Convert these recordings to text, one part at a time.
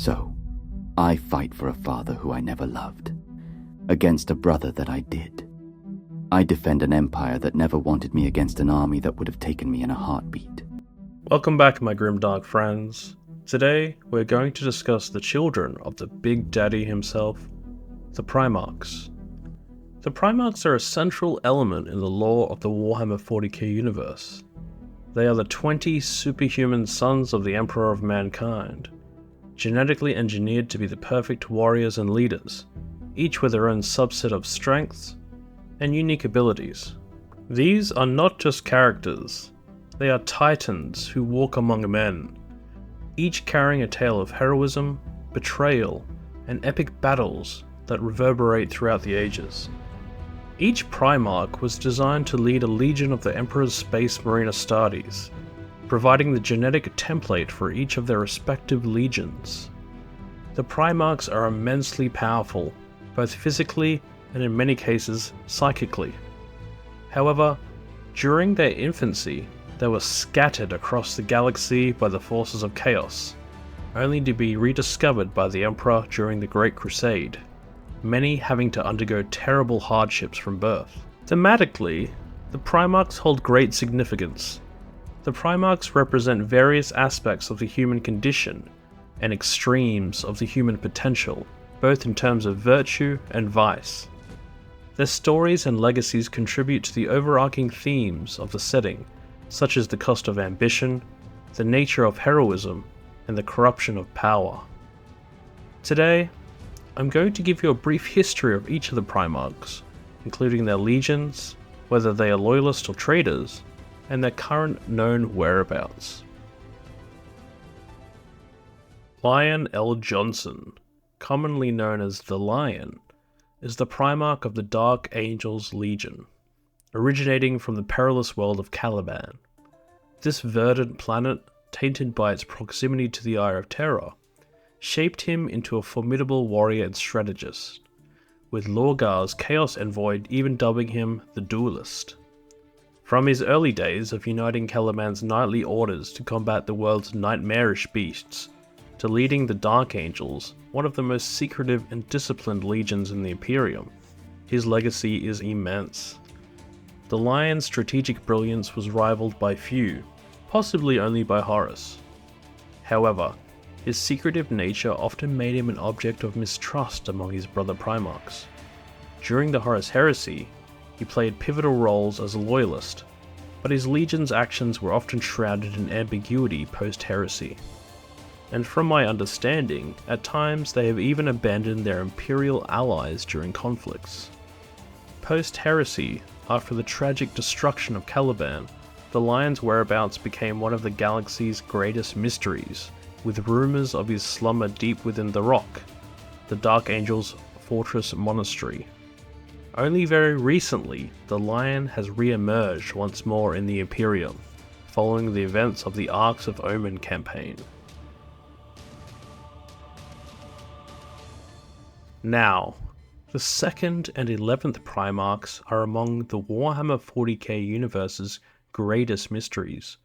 So, I fight for a father who I never loved, against a brother that I did. I defend an empire that never wanted me against an army that would have taken me in a heartbeat. Welcome back, my grimdark friends. Today, we're going to discuss the children of the Big Daddy himself, the Primarchs. The Primarchs are a central element in the lore of the Warhammer 40k universe. They are the 20 superhuman sons of the Emperor of Mankind, genetically engineered to be the perfect warriors and leaders, each with their own subset of strengths and unique abilities. These are not just characters, they are titans who walk among men, each carrying a tale of heroism, betrayal, and epic battles that reverberate throughout the ages. Each Primarch was designed to lead a legion of the Emperor's Space Marine Astartes, providing the genetic template for each of their respective legions. The Primarchs are immensely powerful, both physically and in many cases psychically. However, during their infancy, they were scattered across the galaxy by the forces of chaos, only to be rediscovered by the Emperor during the Great Crusade, many having to undergo terrible hardships from birth. Thematically, the Primarchs hold great significance. The Primarchs represent various aspects of the human condition and extremes of the human potential, both in terms of virtue and vice. Their stories and legacies contribute to the overarching themes of the setting, such as the cost of ambition, the nature of heroism, and the corruption of power. Today, I'm going to give you a brief history of each of the Primarchs, including their legions, whether they are loyalists or traitors, and their current known whereabouts. Lion L. Johnson, commonly known as the Lion, is the Primarch of the Dark Angels Legion, originating from the perilous world of Caliban. This verdant planet, tainted by its proximity to the Eye of Terror, shaped him into a formidable warrior and strategist, with Lorgar's Chaos Envoy even dubbing him the Duelist. From his early days of uniting Caliban's knightly orders to combat the world's nightmarish beasts, to leading the Dark Angels, one of the most secretive and disciplined legions in the Imperium, his legacy is immense. The Lion's strategic brilliance was rivaled by few, possibly only by Horus. However, his secretive nature often made him an object of mistrust among his brother Primarchs. During the Horus Heresy, he played pivotal roles as a loyalist, but his legion's actions were often shrouded in ambiguity post-heresy. And from my understanding, at times they have even abandoned their Imperial allies during conflicts. Post-heresy, after the tragic destruction of Caliban, the Lion's whereabouts became one of the galaxy's greatest mysteries, with rumours of his slumber deep within the rock, the Dark Angel's fortress monastery. Only very recently, the Lion has re-emerged once more in the Imperium, following the events of the Arcs of Omen campaign. Now, the 2nd and 11th Primarchs are among the Warhammer 40k universe's greatest mysteries.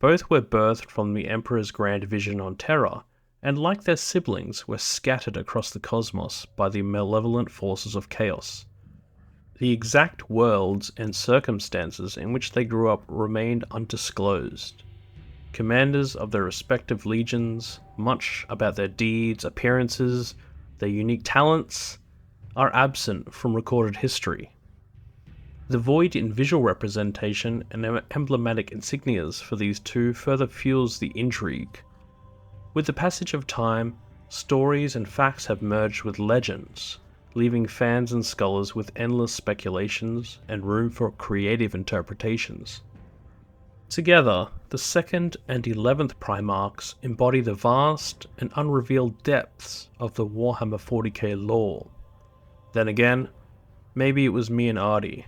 Both were birthed from the Emperor's grand vision on Terra, and like their siblings, were scattered across the cosmos by the malevolent forces of chaos. The exact worlds and circumstances in which they grew up remained undisclosed. Commanders of their respective legions, much about their deeds, appearances, their unique talents, are absent from recorded history. The void in visual representation and emblematic insignias for these two further fuels the intrigue. With the passage of time, stories and facts have merged with legends, leaving fans and scholars with endless speculations and room for creative interpretations. Together, the 2nd and 11th Primarchs embody the vast and unrevealed depths of the Warhammer 40k lore. Then again, maybe it was me and Artie.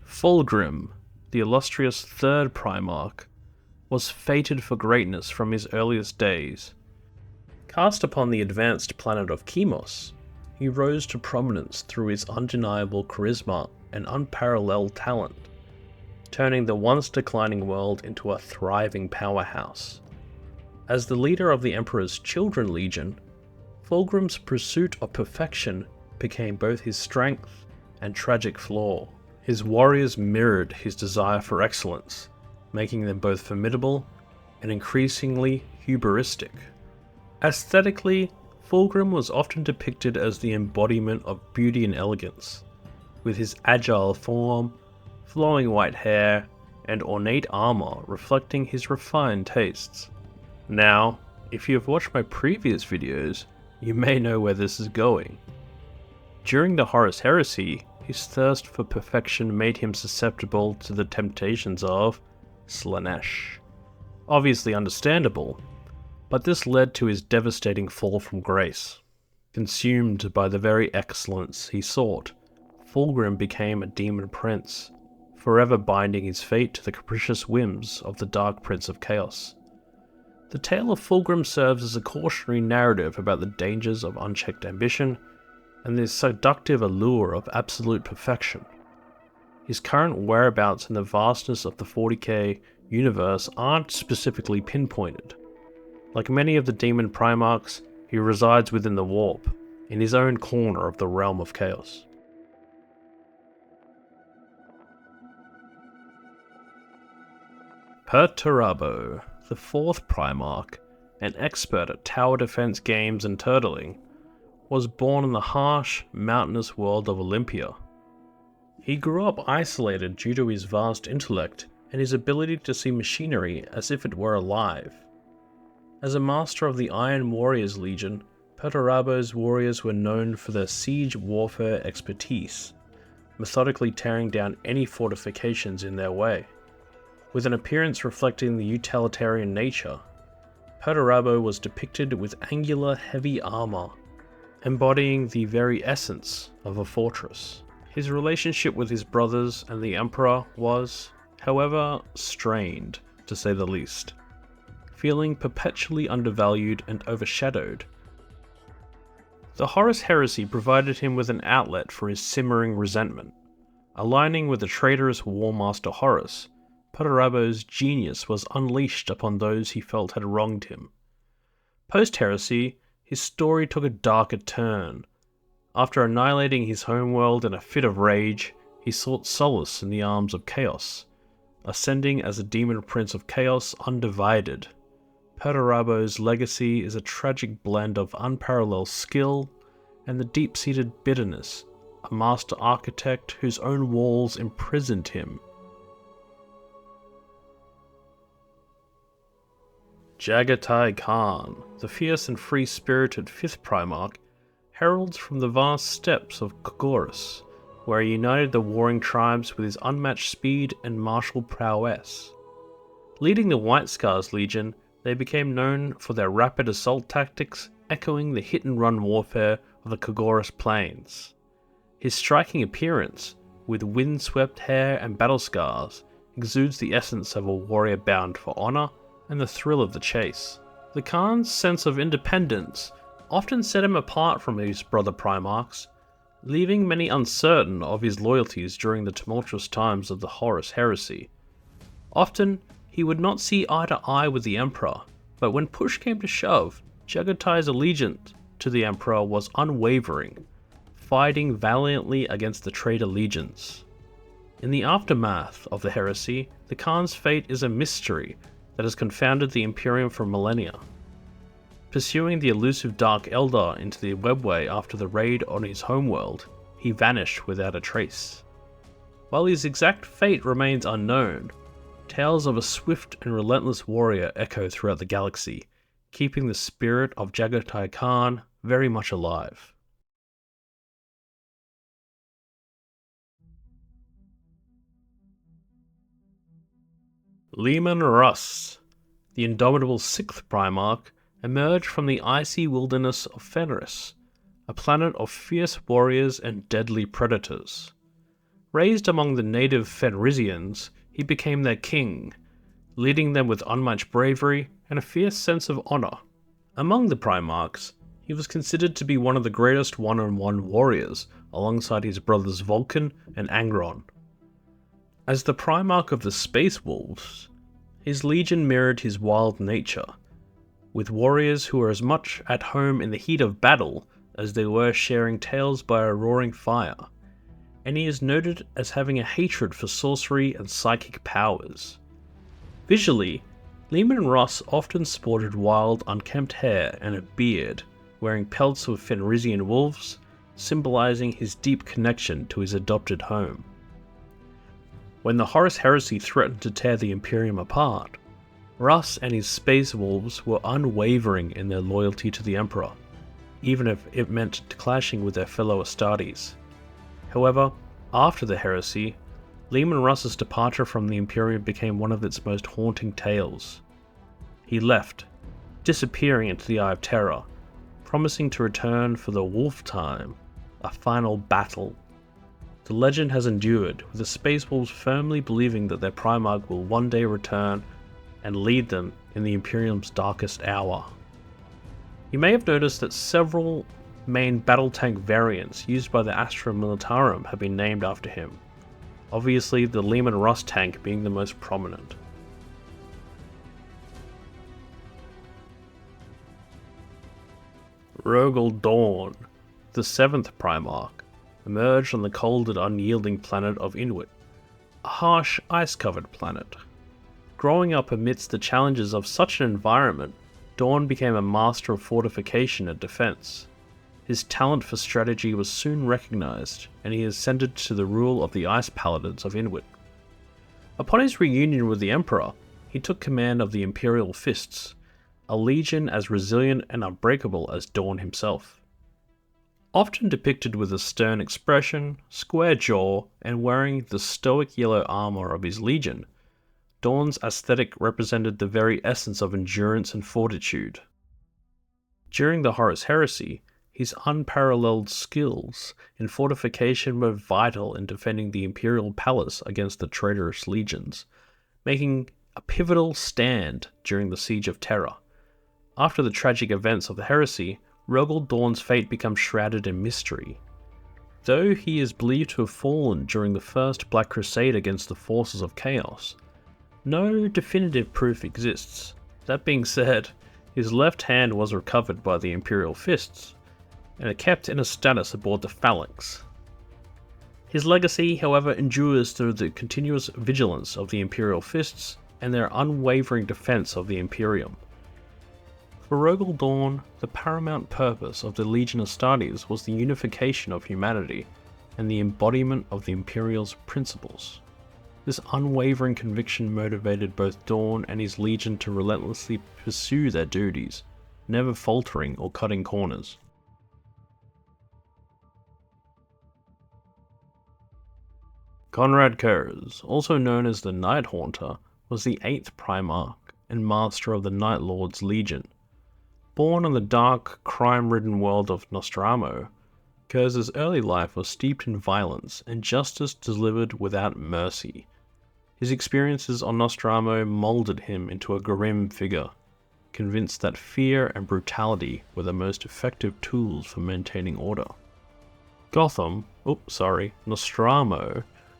Fulgrim, the illustrious 3rd Primarch, was fated for greatness from his earliest days. Cast upon the advanced planet of Chemos, he rose to prominence through his undeniable charisma and unparalleled talent. turning the once declining world into a thriving powerhouse. As the leader of the Emperor's Children Legion, Fulgrim's pursuit of perfection became both his strength and tragic flaw. His warriors mirrored his desire for excellence, making them both formidable and increasingly hubristic. Aesthetically, Fulgrim was often depicted as the embodiment of beauty and elegance, with his agile form, flowing white hair, and ornate armor reflecting his refined tastes. Now, if you have watched my previous videos, you may know where this is going. During the Horus Heresy, his thirst for perfection made him susceptible to the temptations of Slaanesh. Obviously understandable, but this led to his devastating fall from grace. Consumed by the very excellence he sought, Fulgrim became a demon prince, forever binding his fate to the capricious whims of the Dark Prince of Chaos. The tale of Fulgrim serves as a cautionary narrative about the dangers of unchecked ambition and the seductive allure of absolute perfection. His current whereabouts in the vastness of the 40k universe aren't specifically pinpointed. Like many of the demon Primarchs, he resides within the warp, in his own corner of the realm of chaos. Perturabo, the fourth Primarch, an expert at tower defense games and turtling, was born in the harsh, mountainous world of Olympia. He grew up isolated due to his vast intellect and his ability to see machinery as if it were alive. As a master of the Iron Warriors Legion, Perturabo's warriors were known for their siege warfare expertise, methodically tearing down any fortifications in their way. With an appearance reflecting the utilitarian nature, Perturabo was depicted with angular, heavy armor, embodying the very essence of a fortress. His relationship with his brothers and the Emperor was, however, strained, to say the least, feeling perpetually undervalued and overshadowed. The Horus Heresy provided him with an outlet for his simmering resentment. Aligning with the traitorous Warmaster Horus, Perturabo's genius was unleashed upon those he felt had wronged him. Post-Heresy, his story took a darker turn. After annihilating his homeworld in a fit of rage, he sought solace in the arms of Chaos, ascending as a demon prince of Chaos undivided. Perturabo's legacy is a tragic blend of unparalleled skill and the deep-seated bitterness, a master architect whose own walls imprisoned him. Jaghatai Khan, the fierce and free-spirited fifth Primarch, heralds from the vast steppes of Korax, where he united the warring tribes with his unmatched speed and martial prowess. Leading the White Scars Legion, they became known for their rapid assault tactics, echoing the hit-and-run warfare of the Korax plains. His striking appearance, with wind-swept hair and battle scars, exudes the essence of a warrior bound for honor and the thrill of the chase. The Khan's sense of independence often set him apart from his brother Primarchs, leaving many uncertain of his loyalties during the tumultuous times of the Horus Heresy. Often, he would not see eye to eye with the Emperor, but when push came to shove, Jaghatai's allegiance to the Emperor was unwavering, fighting valiantly against the traitor legions. In the aftermath of the heresy, the Khan's fate is a mystery that has confounded the Imperium for millennia. Pursuing the elusive Dark Eldar into the Webway after the raid on his homeworld, he vanished without a trace. While his exact fate remains unknown, tales of a swift and relentless warrior echo throughout the galaxy, keeping the spirit of Jaghatai Khan very much alive. Leman Russ, the indomitable sixth Primarch, emerged from the icy wilderness of Fenris, a planet of fierce warriors and deadly predators. Raised among the native Fenrisians, he became their king, leading them with unmatched bravery and a fierce sense of honor. Among the Primarchs, he was considered to be one of the greatest one-on-one warriors, alongside his brothers Vulcan and Angron. As the Primarch of the Space Wolves, his legion mirrored his wild nature, with warriors who were as much at home in the heat of battle as they were sharing tales by a roaring fire, and he is noted as having a hatred for sorcery and psychic powers. Visually, Leman Russ often sported wild, unkempt hair and a beard, wearing pelts of Fenrisian wolves, symbolizing his deep connection to his adopted home. When the Horus heresy threatened to tear the Imperium apart, Russ and his space wolves were unwavering in their loyalty to the Emperor, even if it meant clashing with their fellow Astartes. However, after the heresy, Leman Russ's departure from the Imperium became one of its most haunting tales. He left, disappearing into the Eye of Terror, promising to return for the Wolf Time, a final battle. The legend has endured, with the Space Wolves firmly believing that their Primarch will one day return and lead them in the Imperium's darkest hour. You may have noticed that several main battle tank variants used by the Astra Militarum have been named after him, obviously the Leman Russ tank being the most prominent. Rogel Dawn, the 7th Primarch, emerged on the cold and unyielding planet of Inwit, a harsh, ice-covered planet. Growing up amidst the challenges of such an environment, Dawn became a master of fortification and defense. His talent for strategy was soon recognized, and he ascended to the rule of the Ice Paladins of Inwit. Upon his reunion with the Emperor, he took command of the Imperial Fists, a legion as resilient and unbreakable as Dawn himself. Often depicted with a stern expression, square jaw, and wearing the stoic yellow armor of his legion, Dawn's aesthetic represented the very essence of endurance and fortitude. During the Horus Heresy, his unparalleled skills in fortification were vital in defending the Imperial Palace against the traitorous legions, making a pivotal stand during the Siege of Terror. After the tragic events of the Heresy, Rogel Dawn's fate becomes shrouded in mystery. Though he is believed to have fallen during the First Black Crusade against the forces of Chaos, no definitive proof exists. That being said, his left hand was recovered by the Imperial Fists, and kept in a status aboard the Phalanx. His legacy, however, endures through the continuous vigilance of the Imperial Fists and their unwavering defense of the Imperium. For Rogel Dawn, the paramount purpose of the Legion Astartes was the unification of humanity and the embodiment of the Imperial's principles. This unwavering conviction motivated both Dawn and his legion to relentlessly pursue their duties, never faltering or cutting corners. Konrad Curze, also known as the Night Haunter, was the 8th Primarch and master of the Night Lord's Legion. Born on the dark, crime-ridden world of Nostramo, Curze's early life was steeped in violence and justice delivered without mercy. His experiences on Nostramo molded him into a grim figure, convinced that fear and brutality were the most effective tools for maintaining order. Nostramo,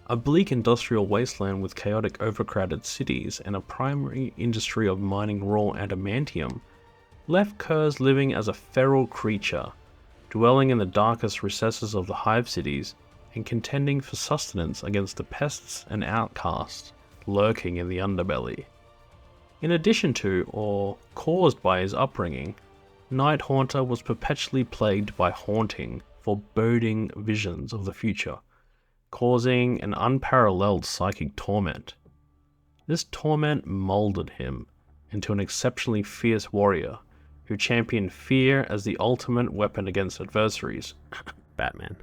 a bleak industrial wasteland with chaotic overcrowded cities and a primary industry of mining raw adamantium, left Curze living as a feral creature, dwelling in the darkest recesses of the hive cities and contending for sustenance against the pests and outcasts lurking in the underbelly. In addition to, or caused by his upbringing, Night Haunter was perpetually plagued by haunting, foreboding visions of the future, causing an unparalleled psychic torment. This torment molded him into an exceptionally fierce warrior who championed fear as the ultimate weapon against adversaries. Batman.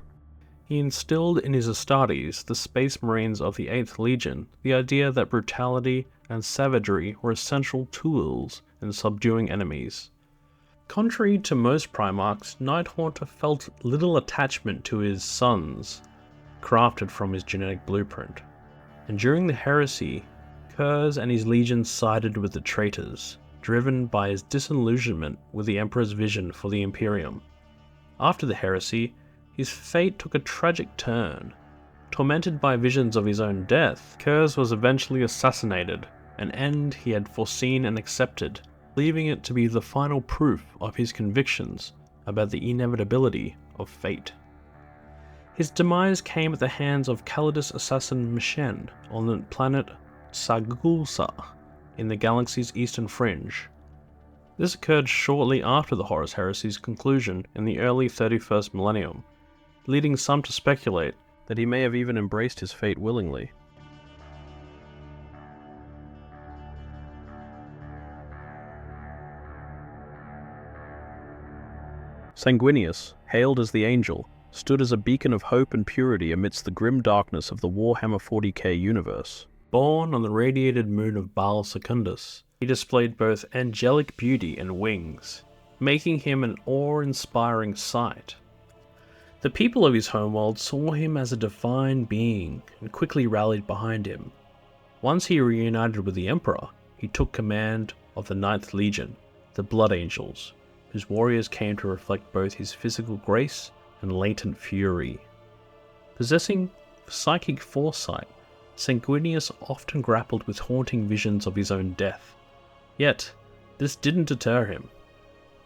He instilled in his Astartes, the Space Marines of the 8th Legion, the idea that brutality and savagery were essential tools in subduing enemies. Contrary to most Primarchs, Night Haunter felt little attachment to his sons, crafted from his genetic blueprint. And during the Heresy, Curze and his legion sided with the traitors, driven by his disillusionment with the Emperor's vision for the Imperium. After the Heresy, his fate took a tragic turn. Tormented by visions of his own death, Kurz was eventually assassinated, an end he had foreseen and accepted, leaving it to be the final proof of his convictions about the inevitability of fate. His demise came at the hands of Calidus assassin Mishen on the planet Sagulsa in the galaxy's eastern fringe. This occurred shortly after the Horus Heresy's conclusion in the early 31st millennium, leading some to speculate that he may have even embraced his fate willingly. Sanguinius, hailed as the Angel, stood as a beacon of hope and purity amidst the grim darkness of the Warhammer 40k universe. Born on the radiated moon of Baal Secundus, he displayed both angelic beauty and wings, making him an awe-inspiring sight. The people of his homeworld saw him as a divine being and quickly rallied behind him. Once he reunited with the Emperor, he took command of the 9th Legion, the Blood Angels, whose warriors came to reflect both his physical grace and latent fury. Possessing psychic foresight, Sanguinius often grappled with haunting visions of his own death. Yet, this didn't deter him.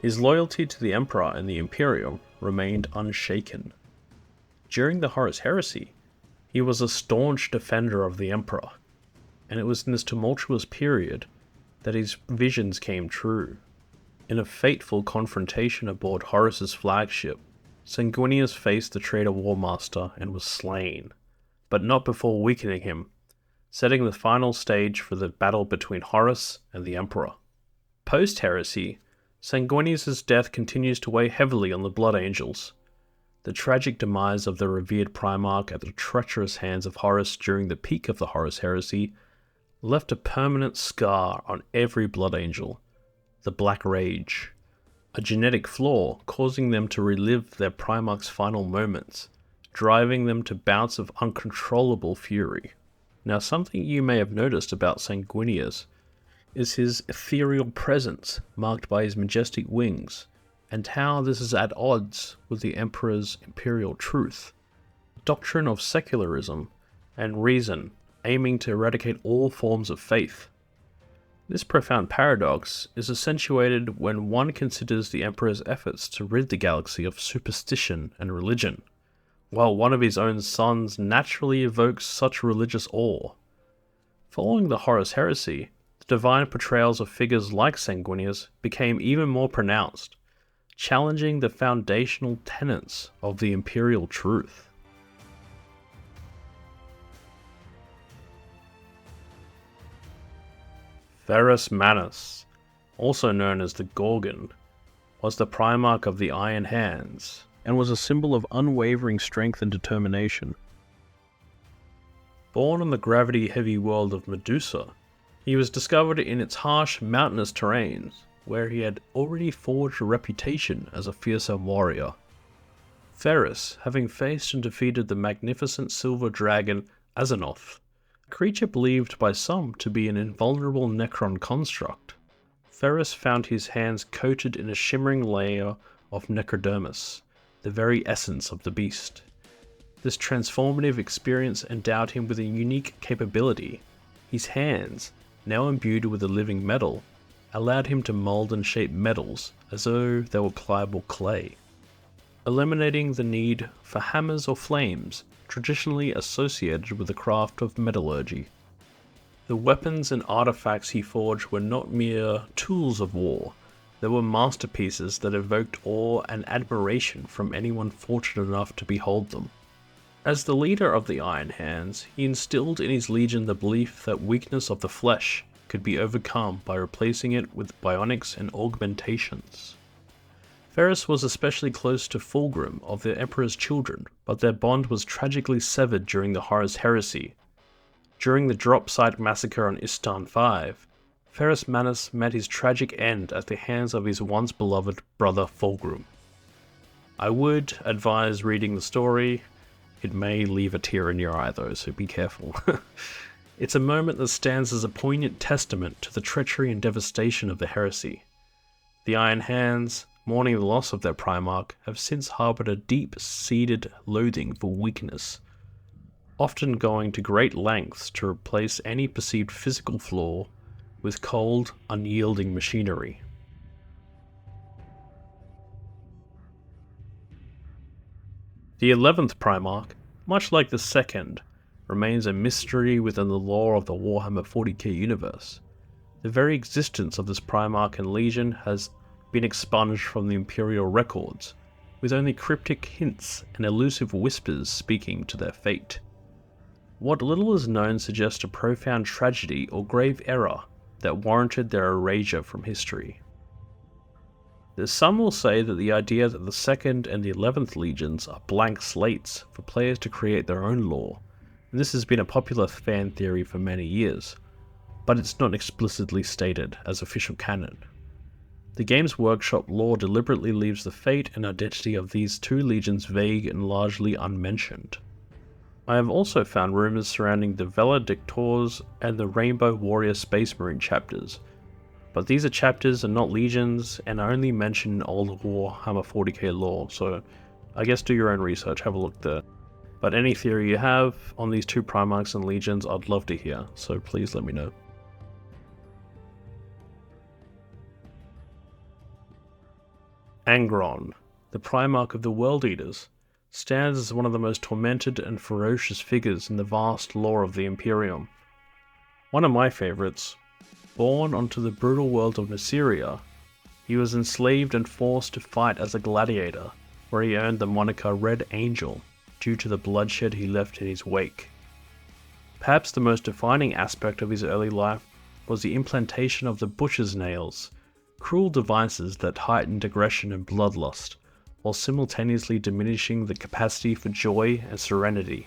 His loyalty to the Emperor and the Imperium remained unshaken. During the Horus Heresy, he was a staunch defender of the Emperor, and it was in this tumultuous period that his visions came true. In a fateful confrontation aboard Horus's flagship, Sanguinius faced the traitor Warmaster and was slain, but not before weakening him, setting the final stage for the battle between Horus and the Emperor. Post-heresy, Sanguinius' death continues to weigh heavily on the Blood Angels. The tragic demise of the revered Primarch at the treacherous hands of Horus during the peak of the Horus Heresy left a permanent scar on every Blood Angel, the Black Rage, a genetic flaw causing them to relive their Primarch's final moments, driving them to bouts of uncontrollable fury. Now, something you may have noticed about Sanguinius is his ethereal presence, marked by his majestic wings, and how this is at odds with the Emperor's imperial truth, doctrine of secularism and reason, aiming to eradicate all forms of faith. This profound paradox is accentuated when one considers the Emperor's efforts to rid the galaxy of superstition and religion, while one of his own sons naturally evokes such religious awe. Following the Horus Heresy, the divine portrayals of figures like Sanguinius became even more pronounced, challenging the foundational tenets of the imperial truth. Ferrus Manus, also known as the Gorgon, was the Primarch of the Iron Hands, and was a symbol of unwavering strength and determination. Born on the gravity-heavy world of Medusa, he was discovered in its harsh, mountainous terrains, where he had already forged a reputation as a fearsome warrior. Ferrus, having faced and defeated the magnificent silver dragon Azimuth, a creature believed by some to be an invulnerable Necron construct, Ferrus found his hands coated in a shimmering layer of necrodermis, the very essence of the beast. This transformative experience endowed him with a unique capability. His hands, now imbued with a living metal, allowed him to mold and shape metals as though they were pliable clay, eliminating the need for hammers or flames traditionally associated with the craft of metallurgy. The weapons and artifacts he forged were not mere tools of war, they were masterpieces that evoked awe and admiration from anyone fortunate enough to behold them. As the leader of the Iron Hands, he instilled in his legion the belief that weakness of the flesh could be overcome by replacing it with bionics and augmentations. Ferrus was especially close to Fulgrim of the Emperor's children, but their bond was tragically severed during the Horus Heresy. During the drop site massacre on Istan V, Ferrus Manus met his tragic end at the hands of his once beloved brother Fulgrim. I would advise reading the story. It may leave a tear in your eye though, so be careful. It's a moment that stands as a poignant testament to the treachery and devastation of the heresy. The Iron Hands, mourning the loss of their Primarch, have since harboured a deep-seated loathing for weakness. often going to great lengths to replace any perceived physical flaw with cold, unyielding machinery. The 11th Primarch, much like the second, remains a mystery within the lore of the Warhammer 40k universe. The very existence of this Primarch and Legion has been expunged from the Imperial records, with only cryptic hints and elusive whispers speaking to their fate. What little is known suggests a profound tragedy or grave error that warranted their erasure from history. Some will say that the idea that the 2nd and the 11th Legions are blank slates for players to create their own lore, and this has been a popular fan theory for many years, but it's not explicitly stated as official canon. The Games Workshop lore deliberately leaves the fate and identity of these two legions vague and largely unmentioned. I have also found rumours surrounding the Valedictors and the Rainbow Warrior Space Marine chapters, but these are chapters and not legions and are only mentioned in old Warhammer 40k lore, so I guess do your own research, have a look there. But any theory you have on these two Primarchs and legions I'd love to hear, so please let me know. Angron, the Primarch of the World Eaters, stands as one of the most tormented and ferocious figures in the vast lore of the Imperium. One of my favourites. Born onto the brutal world of Mysteria, he was enslaved and forced to fight as a gladiator, where he earned the moniker Red Angel due to the bloodshed he left in his wake. Perhaps the most defining aspect of his early life was the implantation of the Butcher's Nails, cruel devices that heightened aggression and bloodlust, while simultaneously diminishing the capacity for joy and serenity.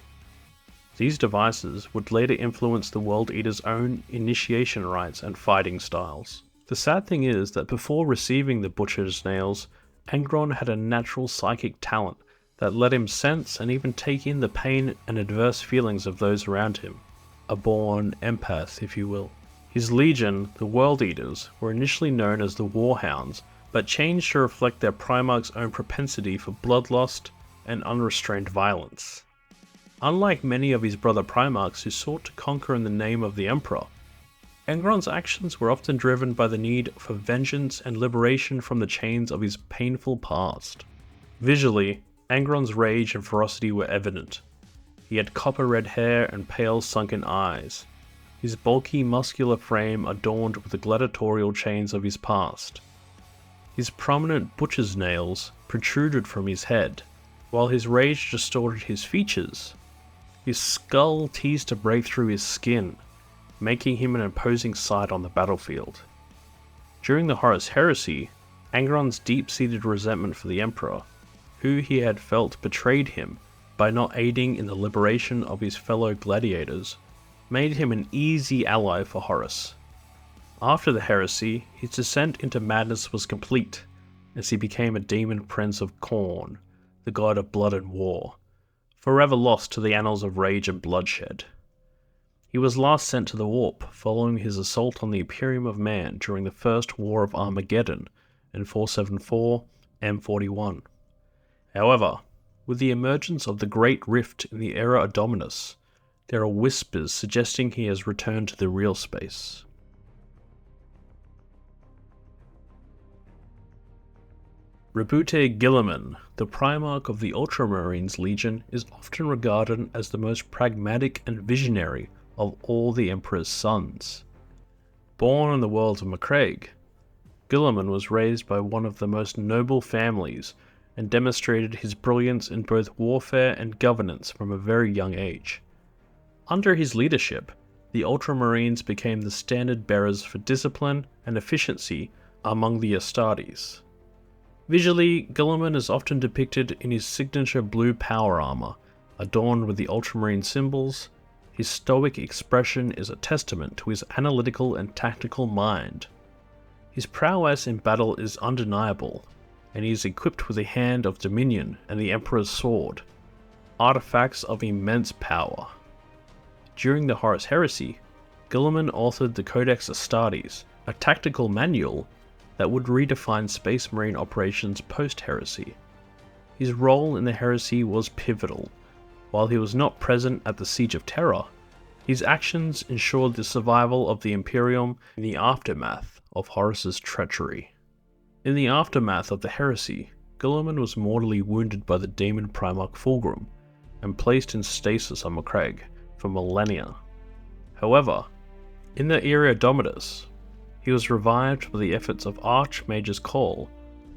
These devices would later influence the World Eater's own initiation rites and fighting styles. The sad thing is that before receiving the Butcher's Nails, Angron had a natural psychic talent that let him sense and even take in the pain and adverse feelings of those around him. A born empath, if you will. His legion, the World Eaters, were initially known as the Warhounds, but changed to reflect their Primarch's own propensity for bloodlust and unrestrained violence. Unlike many of his brother Primarchs who sought to conquer in the name of the Emperor, Angron's actions were often driven by the need for vengeance and liberation from the chains of his painful past. Visually, Angron's rage and ferocity were evident. He had copper-red hair and pale sunken eyes, his bulky muscular frame adorned with the gladiatorial chains of his past. His prominent butcher's nails protruded from his head, while his rage distorted his features. His skull teased to break through his skin, making him an imposing sight on the battlefield. During the Horus Heresy, Angron's deep-seated resentment for the Emperor, who he had felt betrayed him by not aiding in the liberation of his fellow gladiators, made him an easy ally for Horus. After the heresy, his descent into madness was complete, as he became a demon prince of Khorne, the god of blood and war, forever lost to the annals of rage and bloodshed. He was last sent to the Warp following his assault on the Imperium of Man during the First War of Armageddon in 474 M41. However, with the emergence of the Great Rift in the Era Dominus, there are whispers suggesting he has returned to the real space. Rebute Gilan, the Primarch of the Ultramarines Legion, is often regarded as the most pragmatic and visionary of all the Emperor's sons. Born in the world of Macraig, Gilan was raised by one of the most noble families and demonstrated his brilliance in both warfare and governance from a very young age. Under his leadership, the Ultramarines became the standard bearers for discipline and efficiency among the Astartes. Visually, Gilan is often depicted in his signature blue power armor, adorned with the Ultramarine symbols. His stoic expression is a testament to his analytical and tactical mind. His prowess in battle is undeniable, and he is equipped with the Hand of Dominion and the Emperor's Sword, artifacts of immense power. During the Horus Heresy, Gilan authored the Codex Astartes, a tactical manual that would redefine Space Marine operations post-heresy. His role in the heresy was pivotal, While he was not present at the Siege of Terra, his actions ensured the survival of the Imperium in the aftermath of Horus's treachery. In the aftermath of the heresy, Gilan was mortally wounded by the demon Primarch Fulgrim and placed in stasis on Macragge for millennia. However, in the Era Domitus, he was revived by the efforts of Archmagus Call,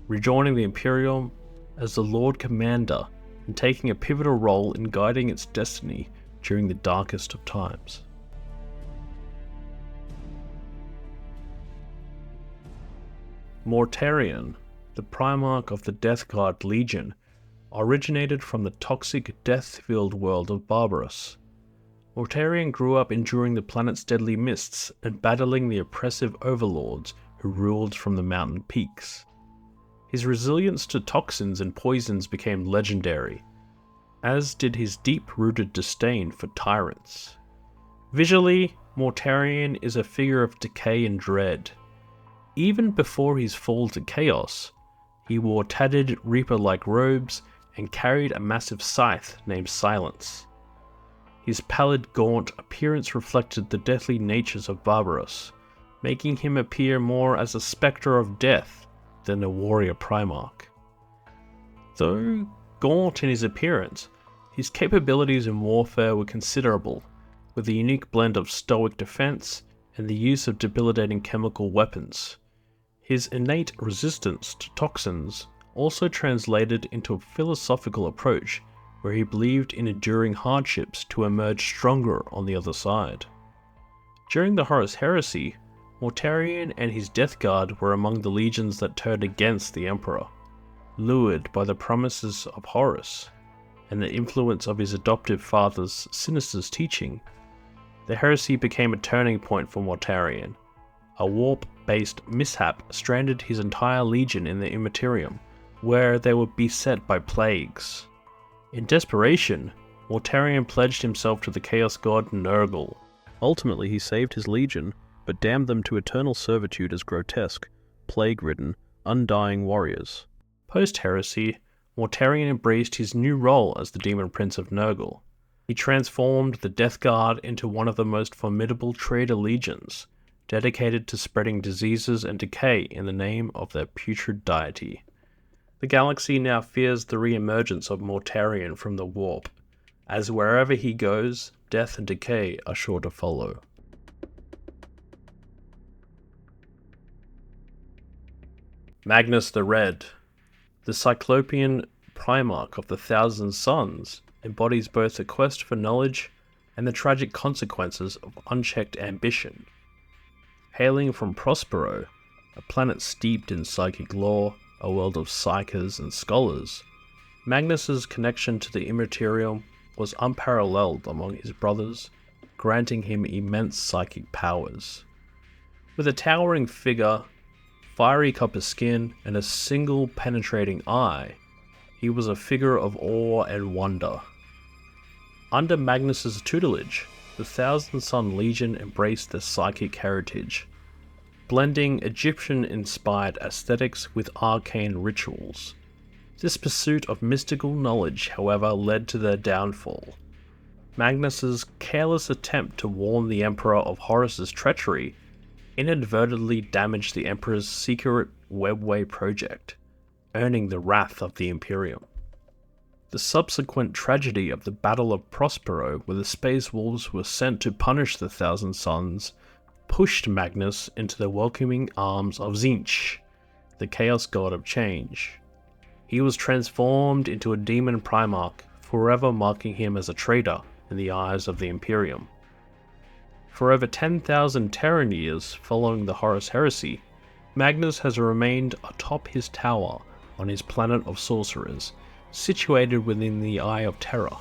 rejoining the Imperium as the Lord Commander and taking a pivotal role in guiding its destiny during the darkest of times. Mortarion, the Primarch of the Death Guard Legion, originated from the toxic, death-filled world of Barbarous. Mortarion grew up enduring the planet's deadly mists and battling the oppressive overlords who ruled from the mountain peaks. His resilience to toxins and poisons became legendary, as did his deep-rooted disdain for tyrants. Visually, Mortarion is a figure of decay and dread. Even before his fall to chaos, he wore tattered reaper-like robes and carried a massive scythe named Silence. His pallid, gaunt appearance reflected the deathly natures of Barbarous, making him appear more as a spectre of death than a warrior Primarch. Though gaunt in his appearance, his capabilities in warfare were considerable, with a unique blend of stoic defense and the use of debilitating chemical weapons. His innate resistance to toxins also translated into a philosophical approach where he believed in enduring hardships to emerge stronger on the other side. During the Horus Heresy, Mortarion and his Death Guard were among the legions that turned against the Emperor. Lured by the promises of Horus and the influence of his adoptive father's sinister teaching, the heresy became a turning point for Mortarion. A warp-based mishap stranded his entire legion in the Immaterium, where they were beset by plagues. In desperation, Mortarion pledged himself to the Chaos God Nurgle. Ultimately, he saved his legion, but damned them to eternal servitude as grotesque, plague-ridden, undying warriors. Post-heresy, Mortarion embraced his new role as the Demon Prince of Nurgle. He transformed the Death Guard into one of the most formidable traitor legions, dedicated to spreading diseases and decay in the name of their putrid deity. The galaxy now fears the re-emergence of Mortarion from the warp, as wherever he goes, death and decay are sure to follow. Magnus the Red, the Cyclopean Primarch of the Thousand Suns, embodies both the quest for knowledge and the tragic consequences of unchecked ambition. Hailing from Prospero, a planet steeped in psychic lore, a world of psychers and scholars, Magnus's connection to the Immaterium was unparalleled among his brothers, granting him immense psychic powers. With a towering figure, fiery copper skin, and a single penetrating eye, he was a figure of awe and wonder. Under Magnus's tutelage, the Thousand Sun Legion embraced their psychic heritage, blending Egyptian-inspired aesthetics with arcane rituals. This pursuit of mystical knowledge, however, led to their downfall. Magnus's careless attempt to warn the Emperor of Horus's treachery inadvertently damaged the Emperor's secret webway project, earning the wrath of the Imperium. The subsequent tragedy of the Battle of Prospero, where the Space Wolves were sent to punish the Thousand Suns, pushed Magnus into the welcoming arms of Tzeentch, the Chaos God of Change. He was transformed into a demon Primarch, forever marking him as a traitor in the eyes of the Imperium. For over 10,000 Terran years following the Horus Heresy, Magnus has remained atop his tower on his planet of sorcerers, situated within the Eye of Terror.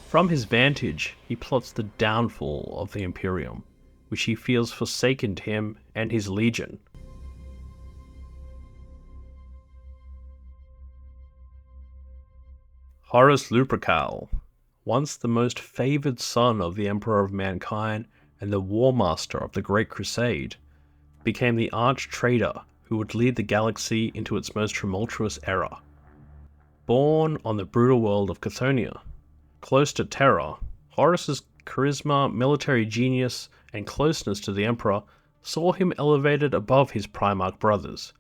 From his vantage, he plots the downfall of the Imperium, which he feels forsaken him and his legion. Horus Lupercal, once the most favoured son of the Emperor of Mankind and the War Master of the Great Crusade, became the arch-traitor who would lead the galaxy into its most tumultuous era. Born on the brutal world of Chthoniya, Close to Terra, Horus's charisma, military genius, and closeness to the Emperor saw him elevated above his Primarch brothers,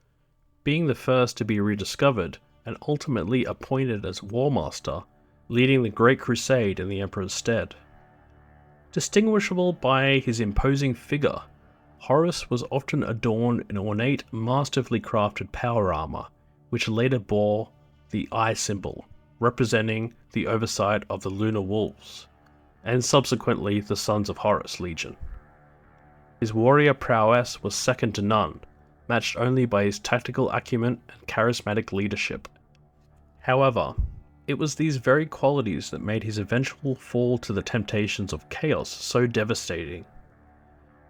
being the first to be rediscovered and ultimately appointed as War Master, leading the Great Crusade in the Emperor's stead. Distinguishable by his imposing figure, Horus was often adorned in ornate, masterfully crafted power armor, which later bore the eye symbol, representing the oversight of the Lunar Wolves, and subsequently the Sons of Horus Legion. His warrior prowess was second to none, matched only by his tactical acumen and charismatic leadership. However, it was these very qualities that made his eventual fall to the temptations of chaos so devastating.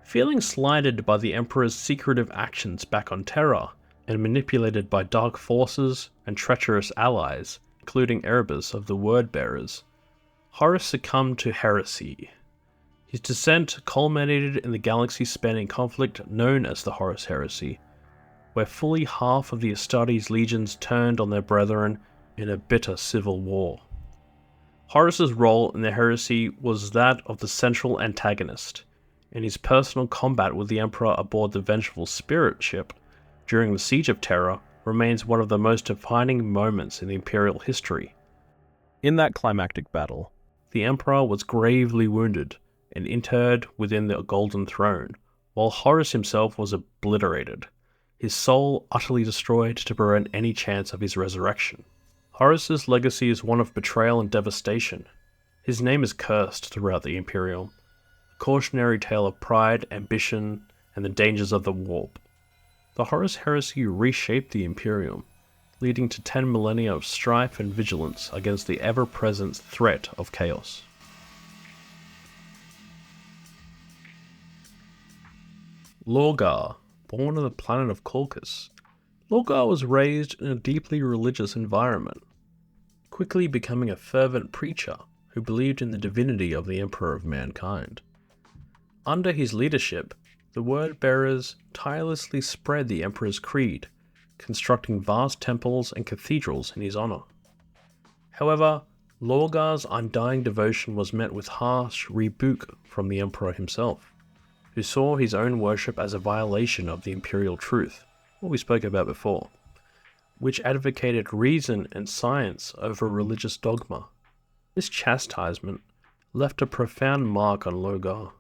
Feeling slighted by the Emperor's secretive actions back on Terra, and manipulated by dark forces and treacherous allies, including Erebus of the Word-Bearers, Horus succumbed to heresy. His descent culminated in the galaxy-spanning conflict known as the Horus Heresy, where fully half of the Astartes legions turned on their brethren in a bitter civil war. Horus's role in the heresy was that of the central antagonist, and his personal combat with the Emperor aboard the Vengeful Spirit ship during the Siege of Terra remains one of the most defining moments in the Imperial history. In that climactic battle, the Emperor was gravely wounded and interred within the Golden Throne, while Horus himself was obliterated, his soul utterly destroyed to prevent any chance of his resurrection. Horus's legacy is one of betrayal and devastation. His name is cursed throughout the Imperium, a cautionary tale of pride, ambition, and the dangers of the warp. The Horus Heresy reshaped the Imperium, leading to 10 millennia of strife and vigilance against the ever-present threat of chaos. Lorgar, born on the planet of Colchis, Lorgar was raised in a deeply religious environment, quickly becoming a fervent preacher who believed in the divinity of the Emperor of Mankind. Under his leadership, the Word-Bearers tirelessly spread the Emperor's creed, constructing vast temples and cathedrals in his honor. However, Lorgar's undying devotion was met with harsh rebuke from the Emperor himself, who saw his own worship as a violation of the imperial truth, what we spoke about before, which advocated reason and science over religious dogma. This chastisement left a profound mark on Lorgar,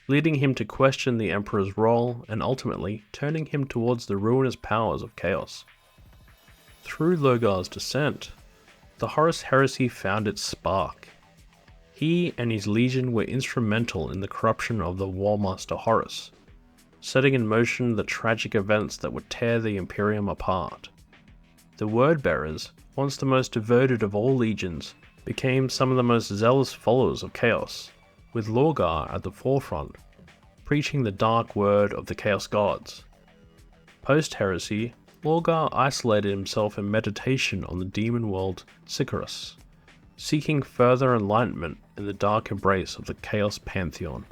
leading him to question the Emperor's role and ultimately turning him towards the ruinous powers of chaos. Through Lorgar's descent, the Horus Heresy found its spark. He and his legion were instrumental in the corruption of the War Master Horus, setting in motion the tragic events that would tear the Imperium apart. The Word-Bearers, once the most devoted of all legions, became some of the most zealous followers of chaos, with Lorgar at the forefront, preaching the dark word of the Chaos Gods. Post-heresy, Lorgar isolated himself in meditation on the demon world Sicarus, seeking further enlightenment in the dark embrace of the Chaos Pantheon.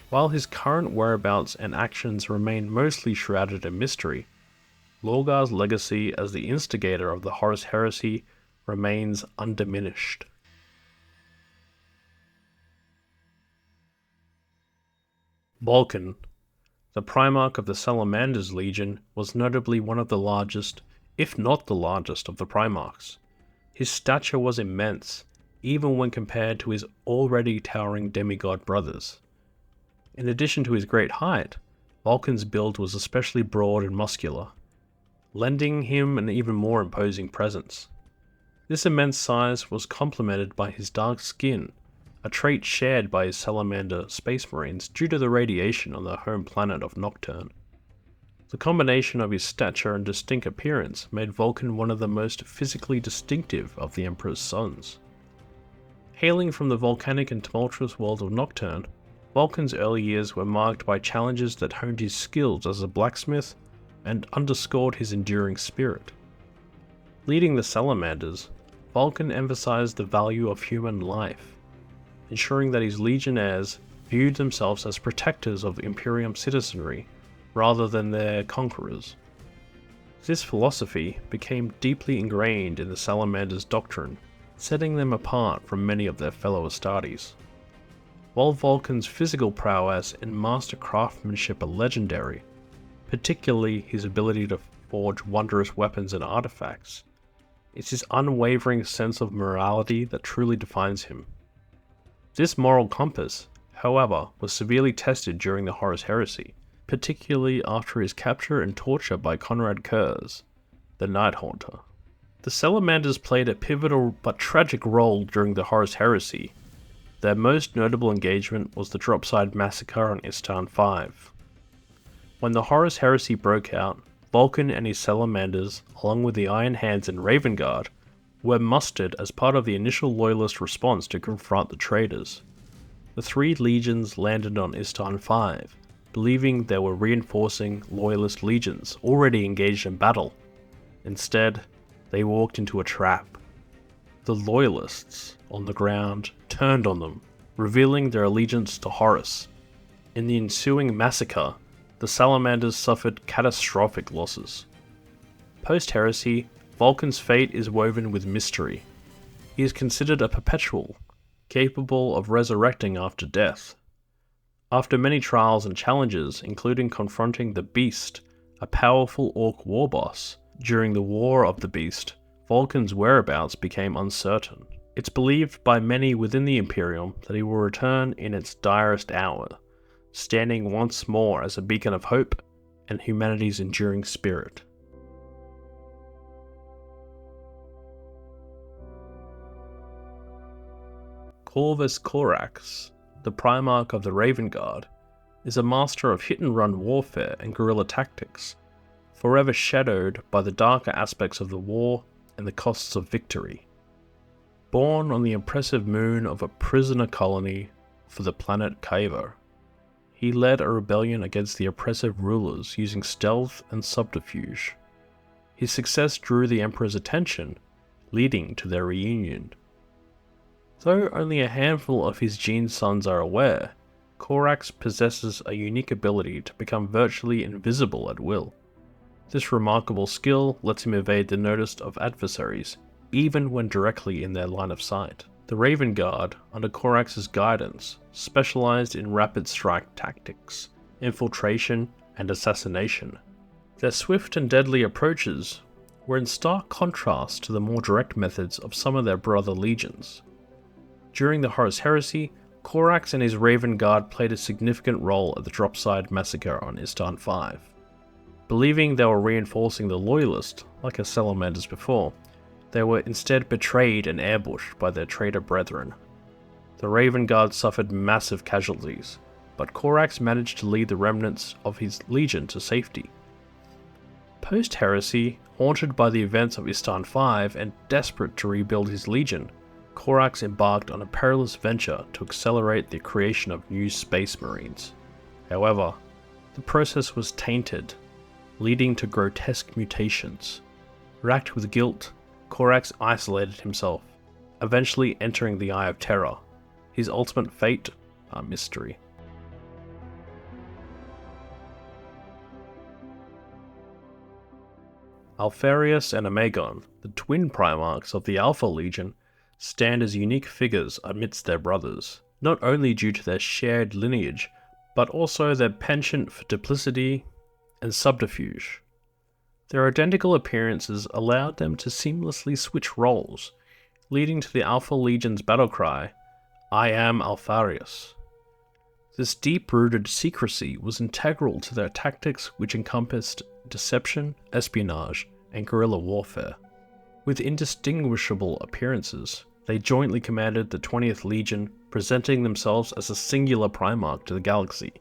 While his current whereabouts and actions remain mostly shrouded in mystery, Lorgar's legacy as the instigator of the Horus Heresy remains undiminished. Vulcan, the Primarch of the Salamanders Legion, was notably one of the largest, if not the largest, of the Primarchs. His stature was immense, even when compared to his already towering demigod brothers. In addition to his great height, Vulcan's build was especially broad and muscular, lending him an even more imposing presence. This immense size was complemented by his dark skin, a trait shared by his salamander space marines due to the radiation on the home planet of Nocturne. The combination of his stature and distinct appearance made Vulcan one of the most physically distinctive of the Emperor's sons. Hailing from the volcanic and tumultuous world of Nocturne, Vulcan's early years were marked by challenges that honed his skills as a blacksmith and underscored his enduring spirit. Leading the Salamanders, Vulcan emphasized the value of human life, ensuring that his legionnaires viewed themselves as protectors of Imperium citizenry rather than their conquerors. This philosophy became deeply ingrained in the Salamander's doctrine, setting them apart from many of their fellow Astartes. While Vulcan's physical prowess and master craftsmanship are legendary, particularly his ability to forge wondrous weapons and artifacts, it's his unwavering sense of morality that truly defines him. This moral compass, however, was severely tested during the Horus Heresy, particularly after his capture and torture by Konrad Kurz, the Night Haunter. The Salamanders played a pivotal but tragic role during the Horus Heresy. Their most notable engagement was the Dropside Massacre on Istarn V. When the Horus Heresy broke out, Vulcan and his Salamanders, along with the Iron Hands and Raven Guard, were mustered as part of the initial Loyalist response to confront the traitors. The three legions landed on Istarn V, believing they were reinforcing Loyalist legions already engaged in battle. Instead, they walked into a trap. The Loyalists, on the ground, turned on them, revealing their allegiance to Horus. In the ensuing massacre, the Salamanders suffered catastrophic losses. Post-heresy, Vulcan's fate is woven with mystery. He is considered a perpetual, capable of resurrecting after death. After many trials and challenges, including confronting the Beast, a powerful Orc war boss, during the War of the Beast, Vulcan's whereabouts became uncertain. It's believed by many within the Imperium that he will return in its direst hour, standing once more as a beacon of hope and humanity's enduring spirit. Corvus Korax, the Primarch of the Raven Guard, is a master of hit-and-run warfare and guerrilla tactics, forever shadowed by the darker aspects of the war and the costs of victory. Born on the impressive moon of a prisoner colony for the planet Kyber, he led a rebellion against the oppressive rulers using stealth and subterfuge. His success drew the Emperor's attention, leading to their reunion. Though only a handful of his gene sons are aware, Korax possesses a unique ability to become virtually invisible at will. This remarkable skill lets him evade the notice of adversaries, even when directly in their line of sight. The Raven Guard, under Korax's guidance, specialized in rapid strike tactics, infiltration, and assassination. Their swift and deadly approaches were in stark contrast to the more direct methods of some of their brother legions. During the Horus Heresy, Korax and his Raven Guard played a significant role at the Dropside Massacre on Istarn V. Believing they were reinforcing the Loyalist, like his Salamanders before, they were instead betrayed and ambushed by their traitor brethren. The Raven Guard suffered massive casualties, but Korax managed to lead the remnants of his legion to safety. Post-heresy, haunted by the events of Istarn V and desperate to rebuild his legion, Korax embarked on a perilous venture to accelerate the creation of new space marines. However, the process was tainted, leading to grotesque mutations. Racked with guilt, Korax isolated himself, eventually entering the Eye of Terror. His ultimate fate, a mystery. Alfarius and Angron, the twin Primarchs of the Alpha Legion, stand as unique figures amidst their brothers, not only due to their shared lineage, but also their penchant for duplicity and subterfuge. Their identical appearances allowed them to seamlessly switch roles, leading to the Alpha Legion's battle cry, "I am Alfarius." This deep-rooted secrecy was integral to their tactics, which encompassed deception, espionage, and guerrilla warfare. With indistinguishable appearances, they jointly commanded the 20th Legion, presenting themselves as a singular Primarch to the galaxy.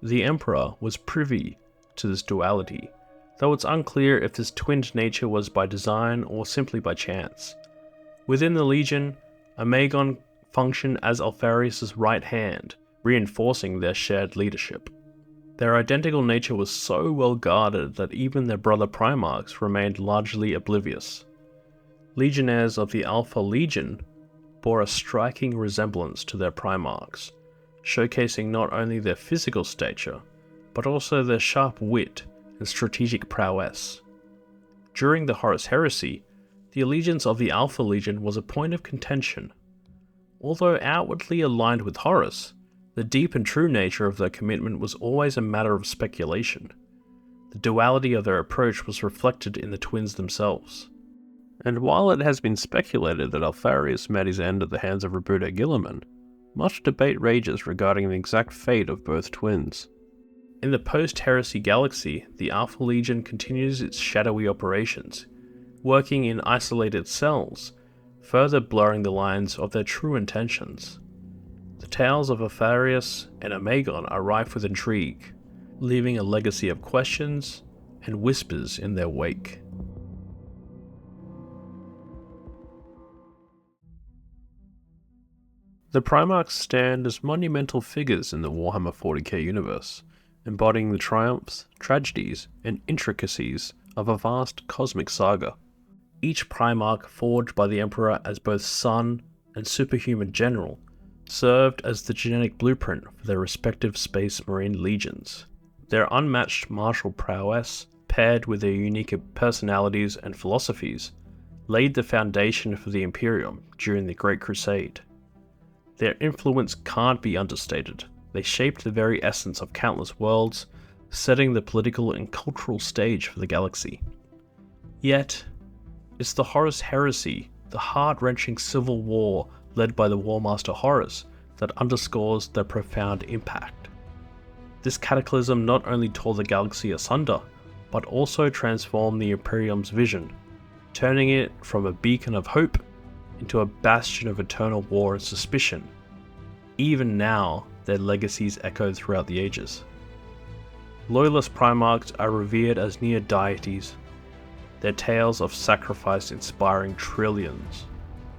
The Emperor was privy to this duality, though it's unclear if this twinned nature was by design or simply by chance. Within the Legion, Angron functioned as Alfarius' right hand, reinforcing their shared leadership. Their identical nature was so well guarded that even their brother Primarchs remained largely oblivious. Legionnaires of the Alpha Legion bore a striking resemblance to their Primarchs, showcasing not only their physical stature, but also their sharp wit and strategic prowess. During the Horus Heresy, The allegiance of the Alpha Legion was a point of contention. Although outwardly aligned with Horus, the deep and true nature of their commitment was always a matter of speculation. The duality of their approach was reflected in the twins themselves. And while it has been speculated that Alpharius met his end at the hands of Robuto Guilliman, much debate rages regarding the exact fate of both twins. In the post-Heresy galaxy, the Alpha Legion continues its shadowy operations, working in isolated cells, further blurring the lines of their true intentions. The tales of Alpharius and Angron are rife with intrigue, leaving a legacy of questions and whispers in their wake. The Primarchs stand as monumental figures in the Warhammer 40k universe, embodying the triumphs, tragedies, and intricacies of a vast cosmic saga. Each Primarch, forged by the Emperor as both son and superhuman general, served as the genetic blueprint for their respective Space Marine legions. Their unmatched martial prowess, paired with their unique personalities and philosophies, laid the foundation for the Imperium during the Great Crusade. Their influence can't be understated. They shaped the very essence of countless worlds, setting the political and cultural stage for the galaxy. Yet, it's the Horus heresy, the heart-wrenching civil war led by the Warmaster Horus, that underscores their profound impact. This cataclysm not only tore the galaxy asunder, but also transformed the Imperium's vision, turning it from a beacon of hope into a bastion of eternal war and suspicion. Even now, their legacies echo throughout the ages. Loyalist Primarchs are revered as near deities, their tales of sacrifice inspiring trillions.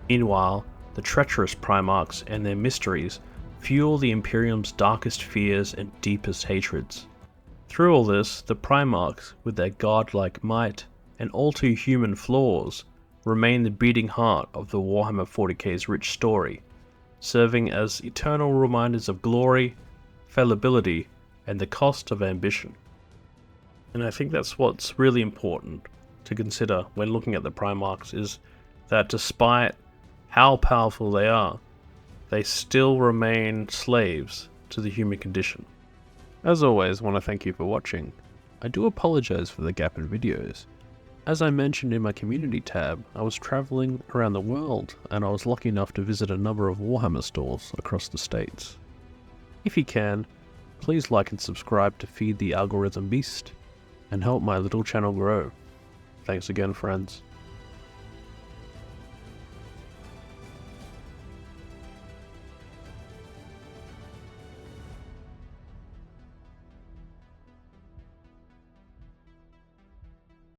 Meanwhile, the treacherous Primarchs and their mysteries fuel the Imperium's darkest fears and deepest hatreds. Through all this, the Primarchs, with their godlike might and all too human flaws, remain the beating heart of the Warhammer 40k's rich story, serving as eternal reminders of glory, fallibility, and the cost of ambition. And I think that's what's really important to consider when looking at the Primarchs, is that despite how powerful they are, they still remain slaves to the human condition. As always, I want to thank you for watching. I do apologize for the gap in videos. As I mentioned in my community tab, I was travelling around the world and I was lucky enough to visit a number of Warhammer stores across the states. If you can, please like and subscribe to feed the algorithm beast and help my little channel grow. Thanks again, friends.